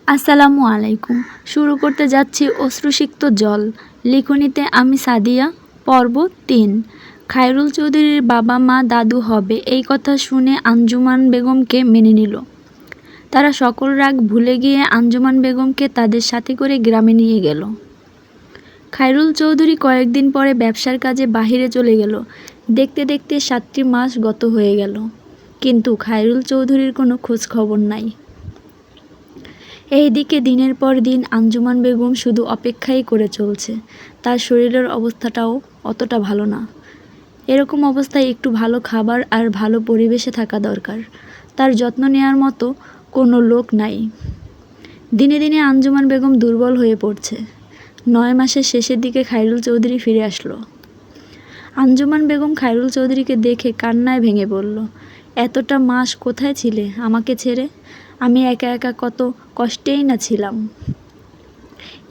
আসসালামু আলাইকুম। শুরু করতে যাচ্ছি অশ্রুসিক্ত জল। লিখনিতে আমি সাদিয়া। পর্ব ৩। খায়রুল চৌধুরীর বাবা মা দাদু হবে এই কথা শুনে আঞ্জুমান বেগমকে মেনে নিল। তারা সকল রাগ ভুলে গিয়ে আঞ্জুমান বেগমকে তাদের সাথে করে গ্রামে নিয়ে গেল। খায়রুল চৌধুরী কয়েকদিন পরে ব্যবসার কাজে বাহিরে চলে গেল। দেখতে দেখতে ৭টি মাস গত হয়ে গেল, কিন্তু খায়রুল চৌধুরীর কোনো খোঁজ খবর নাই। এইদিকে দিনের পর দিন আঞ্জুমান বেগম শুধু অপেক্ষাই করে চলছে। তার শরীরের অবস্থাটাও অতটা ভালো না। এরকম অবস্থায় একটু ভালো খাবার আর ভালো পরিবেশে থাকা দরকার। তার যত্ন নেওয়ার মতো কোনো লোক নাই। দিনে দিনে আঞ্জুমান বেগম দুর্বল হয়ে পড়ছে। ৯ মাসের শেষের দিকে খায়রুল চৌধুরী ফিরে আসলো। আঞ্জুমান বেগম খায়রুল চৌধুরীকে দেখে কান্নায় ভেঙে পড়ল। এতটা মাস কোথায় ছিলে আমাকে ছেড়ে? আমি একা একা কত কষ্টেই না ছিলাম।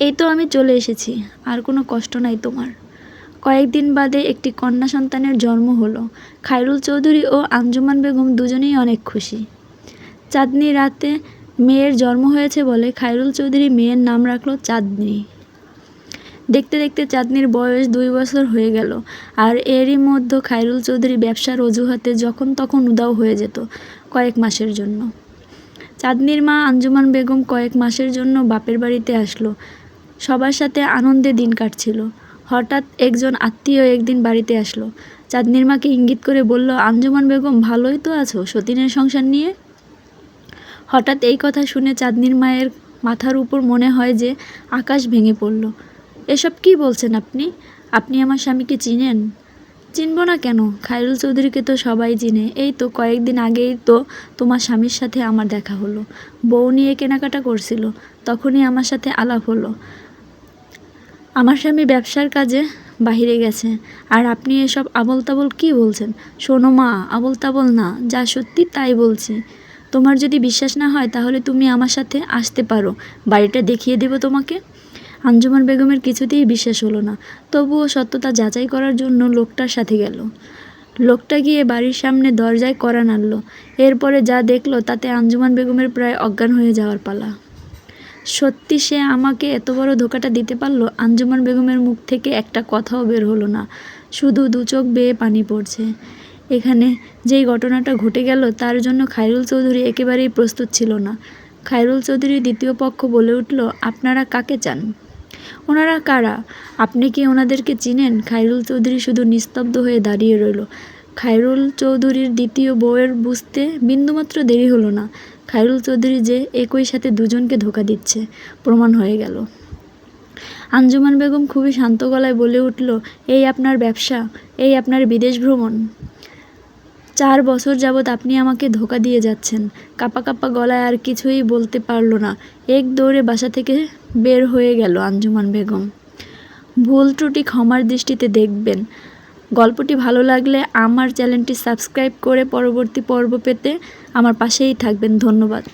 এই তো আমি চলে এসেছি, আর কোনো কষ্ট নাই তোমার। কয়েকদিন বাদে একটি কন্যা সন্তানের জন্ম হলো। খায়রুল চৌধুরী ও আঞ্জুমান বেগম দুজনেই অনেক খুশি। চাঁদনি রাতে মেয়ের জন্ম হয়েছে বলে খায়রুল চৌধুরী মেয়ের নাম রাখলো চাঁদনি। দেখতে দেখতে চাঁদনির বয়স ২ বছর হয়ে গেল। আর এরই মধ্যে খায়রুল চৌধুরী ব্যবসার অজুহাতে যখন তখন উধাও হয়ে যেত কয়েক মাসের জন্য। চাঁদনির মা আঞ্জুমান বেগম কয়েক মাসের জন্য বাপের বাড়িতে আসলো। সবার সাথে আনন্দে দিন কাটছিল। হঠাৎ একজন আত্মীয় একদিন বাড়িতে আসলো। চাঁদনির মাকে ইঙ্গিত করে বলল, আঞ্জুমান বেগম ভালোই তো আছো সতীনের সংসার নিয়ে? হঠাৎ এই কথা শুনে চাঁদনির মায়ের মাথার উপর মনে হয় যে আকাশ ভেঙে পড়ল। এসব কি বলছেন আপনি? আপনি আমার স্বামীকে চিনেন? চিনব না কেন? খায়রুল চৌধুরীকে তো সবাই চিনে। এই তো কয়েকদিন আগেই তো তোমার স্বামীর সাথে আমার দেখা হলো। বউ নিয়ে কেনাকাটা করছিল, তখনই আমার সাথে আলাপ হলো। আমার স্বামী ব্যবসার কাজে বাহিরে গেছে, আর আপনি এসব আবল তাবল কী বলছেন? শোনো মা, আবল তাবল না, যা সত্যি তাই বলছি। তোমার যদি বিশ্বাস না হয় তাহলে তুমি আমার সাথে আসতে পারো, বাড়িটা দেখিয়ে দেব তোমাকে। আঞ্জুমান বেগমের কিছুতেই বিশ্বাস হলো না। তবুও সত্যতা যাচাই করার জন্য লোকটার সাথে গেল। লোকটা গিয়ে বাড়ির সামনে দরজায় কড়া নাড়ল। এরপরে যা দেখলো তাতে আঞ্জুমান বেগমের প্রায় অজ্ঞান হয়ে যাওয়ার পালা। সত্যি সে আমাকে এত বড় ধোঁকাটা দিতে পারলো? আঞ্জুমান বেগমের মুখ থেকে একটা কথাও বের হলো না, শুধু ২ চোখ বেয়ে পানি পড়ছে। এখানে যেই ঘটনাটা ঘটে গেল তার জন্য খায়রুল চৌধুরী একেবারেই প্রস্তুত ছিল না। খায়রুল চৌধুরীর দ্বিতীয় পক্ষ বলে উঠল, আপনারা কাকে চান? ওনারা কারা? আপনি কি ওনাদেরকে চিনেন? খায়রুল চৌধুরী শুধু নিস্তব্ধ হয়ে দাঁড়িয়ে রইল। খায়রুল চৌধুরীর দ্বিতীয় বউয়ের বুঝতে বিন্দুমাত্র দেরি হলো না। খায়রুল চৌধুরী যে একই সাথে দুজনকে ধোঁকা দিচ্ছে প্রমাণ হয়ে গেল। আঞ্জুমান বেগম খুবই শান্ত গলায় বলে উঠল, এই আপনার ব্যবসা, এই আপনার বিদেশ ভ্রমণ। ৪ বছর যাবৎ আপনি আমাকে ধোঁকা দিয়ে যাচ্ছেন। কাঁপা কাঁপা গলায় আর কিছুই বলতে পারল না। এক দৌড়ে বাসা থেকে বের হয়ে গেল আঞ্জুমান বেগম। ভুল ত্রুটি ক্ষমার দৃষ্টিতে দেখবেন। গল্পটি ভালো লাগলে আমার চ্যানেলটি সাবস্ক্রাইব করে পরবর্তী পর্ব পেতে আমার পাশেই থাকবেন। ধন্যবাদ।